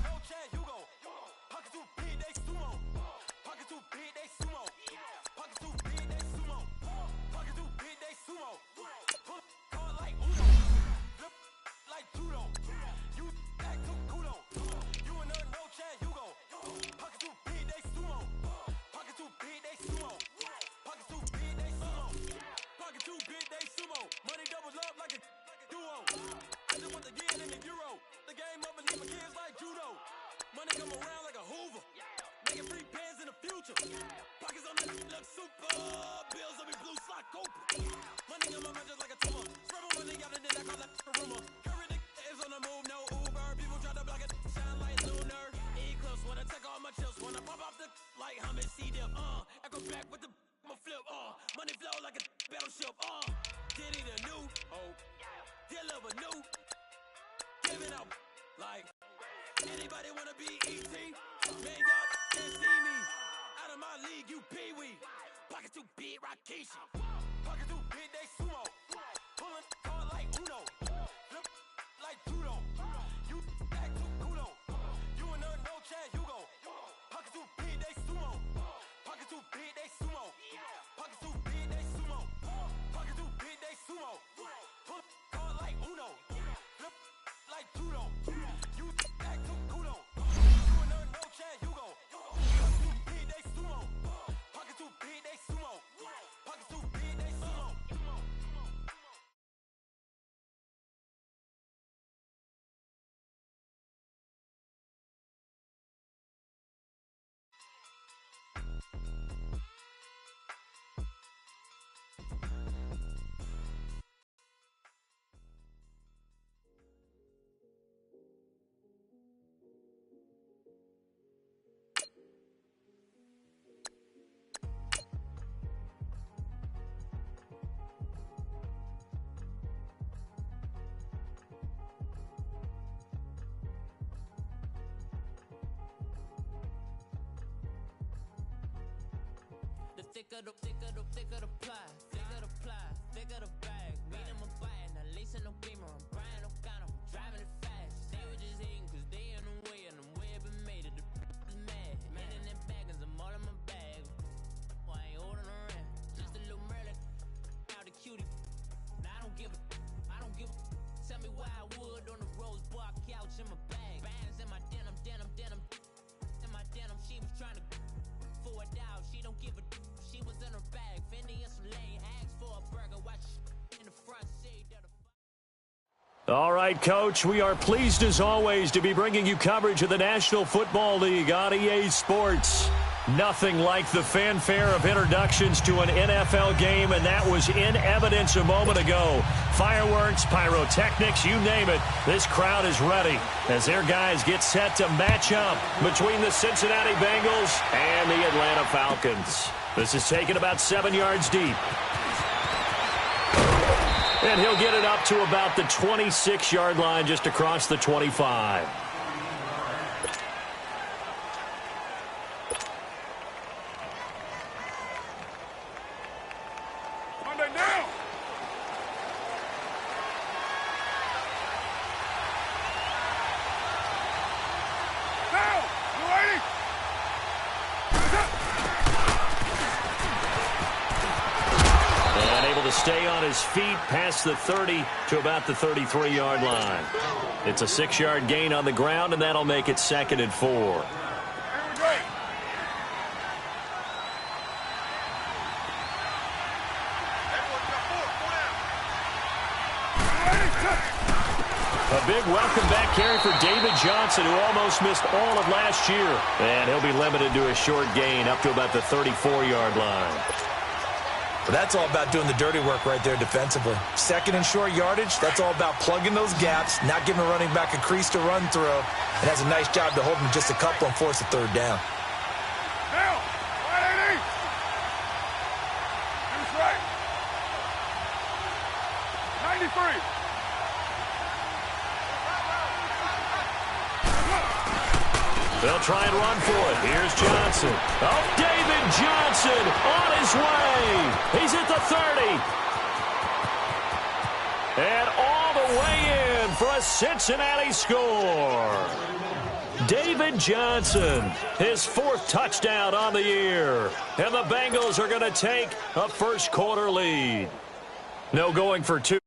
No Chad Hugo. Pocket too big, they sumo. Pocket too big, they sumo. Pocket too big, they sumo. Pocket too big, they sumo. Pull card like Uno. Flip like judo. You act too kudo. You and no Chad Hugo. Pocket too big, they sumo. Pocket too big, they sumo. Pocket too big, they sumo. Pocket too big, they sumo. Money doubles up like a duo. I just want to get in the euro. The game up and leave my kids like judo. Money come around like a Hoover. Making free bands in the future. Pockets on the look super. Bills on me blue slot open. Money on my mind just like a tumor. Spread my money out and then I call that a rumor. Curry the is on the move, no Uber. People try to block it, shine like lunar. Eclipse wanna take all my chips. Wanna pop off the like hummus C-dip. Echo back with the flip. Money flow like a battleship. Diddy the new hope. Deliver new. Giving out like anybody wanna be ET? Man, y'all can't see me. Out of my league, you pee-wee. Pocket too big, Rakesh. Pocket too big, they sumo. Pulling card like Uno. Flip like judo. You act too kudo. You and no Chad Hugo. Pocket too big, they sumo. Pocket too big, they sumo. Pocket too big, they sumo. Pocket too big, they sumo. Pull card like Uno. Flip like judo. You act too kudo. You and no Chad Hugo. Pocket too big, they sumo. Pocket too big, they sumo. Pocket too big, they sumo. Thicker the ply, thicker the bag. Meet them a bite, now lacing no beamer. I'm Brian O'Connor, I'm driving it fast. They were just hating cause they in the way and the way I've been made it. The is mad. Man in them baggins, I'm all in my bag. I ain't holding around. Just a little Merlin, out the cutie. Now I don't give a. Tell me why I would on the rose bar couch in my bag. Bands in my denim. In my denim, she was trying to for a doubt. She don't give a. She was in her bag, Fendi and some lane, asked for a burger, watch in the front seat. All right, Coach, we are pleased as always to be bringing you coverage of the National Football League on EA Sports. Nothing like the fanfare of introductions to an NFL game, and that was in evidence a moment ago. Fireworks, pyrotechnics, you name it. This crowd is ready as their guys get set to match up between the Cincinnati Bengals and the Atlanta Falcons. This is taken about 7 yards deep. And he'll get it up to about the 26-yard line, just across the 25. Monday now. Now, you ready? And able to stay on his feet past the 30 to about the 33-yard line. It's a 6-yard gain on the ground, and that'll make it 2nd and 4. Here we go. Everyone got 4. A big welcome back carry for David Johnson, who almost missed all of last year. And he'll be limited to a short gain up to about the 34-yard line. Well, that's all about doing the dirty work right there defensively. Second and short yardage, that's all about plugging those gaps, not giving a running back a crease to run through, and has a nice job to hold him just a couple and force a third down. Now, 180. That's right. 93. They'll try and run for it. Here's Johnson. Oh, David Johnson on his way. He's at the 30. And all the way in for a Cincinnati score. David Johnson, his 4th touchdown on the year. And the Bengals are going to take a first quarter lead. No going for 2.